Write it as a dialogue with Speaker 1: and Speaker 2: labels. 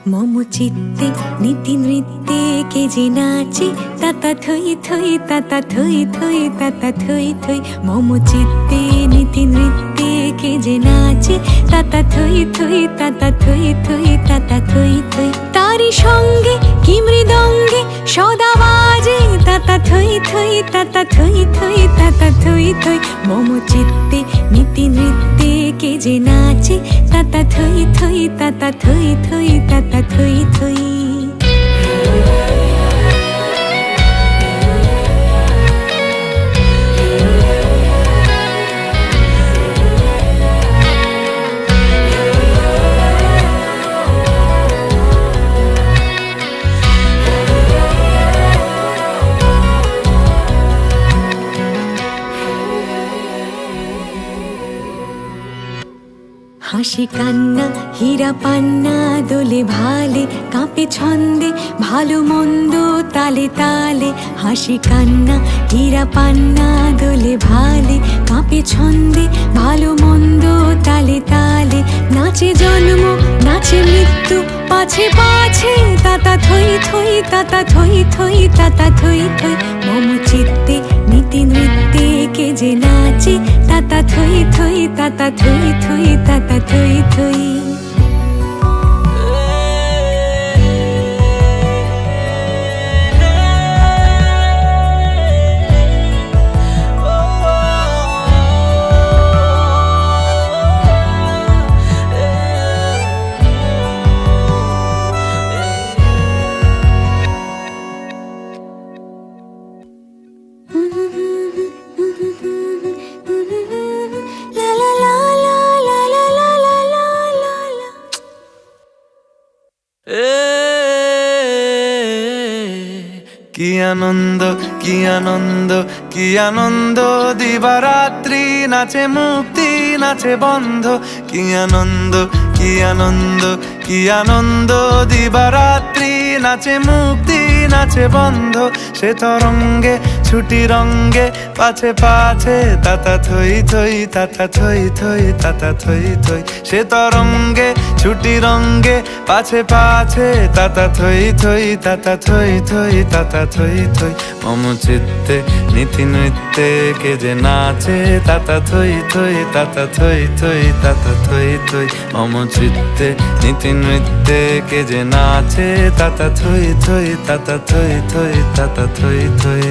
Speaker 1: মম চিত্তে নীতি নৃত্যে কে যে নাচে তাতা থই থই তাতা থই থই তাতা থই থই। মম চিত্তে নীতি নৃত্যে কে যে নাচে তাতা থই থই তাতা থই থই তাতা থই থই। তারি সঙ্গে কি মৃদঙ্গে সদা বাজে তাতা থই থই তাতা থই থই তাতা থই থই। মম চিত্তে নীতি নৃত্যে কে যে নাচে তাতা থই থই তাতা থই থই তাতা থই থই। হাসি কান্না হীরা পান্না দোলে ভালে কাঁপে ছন্দে ভালো মন্দ তালে তালে। হাসি কান্না হীরা পান্না দোলে ভালে কাঁপে ছন্দে ভালো মন্দ তালে তালে। নাচে জন্ম নাচে মৃত্যু পাছে পাছে তাতা থই থই তাতা থই থই তাতা থই থই। মম চিত্তে নীতি নৃত্যে কে যে নাচে তাতা থই থই তাতা থই থই তাতা থই থই।
Speaker 2: কি আনন্দ কি আনন্দ কি আনন্দ দিবারাত্রি নাচে মুক্তি নাচে বন্ধ। কি আনন্দ কি আনন্দ কি আনন্দ দিবারাত্রি নাচে মুক্তি নাচে বন্ধ। সে তরঙ্গে ছুটি রঙ্গে পাছে পাছে তাতা থই থই তাতা থই থই তাতা থই থই। সে তরঙ্গে ছুটি রঙ্গে পাছে পাছে তাতা থই থই তাতা থই থই তাতা থই থই। মম চিত্তে নীতি নৃত্যে কে যে নাচে তাতা থই থই তাতা থই থই তাতা থই থই। মম চিত্তে নীতি নৃত্যে কে যে নাচে তাতা থই থই তাতা থই থই তাতা থই থই।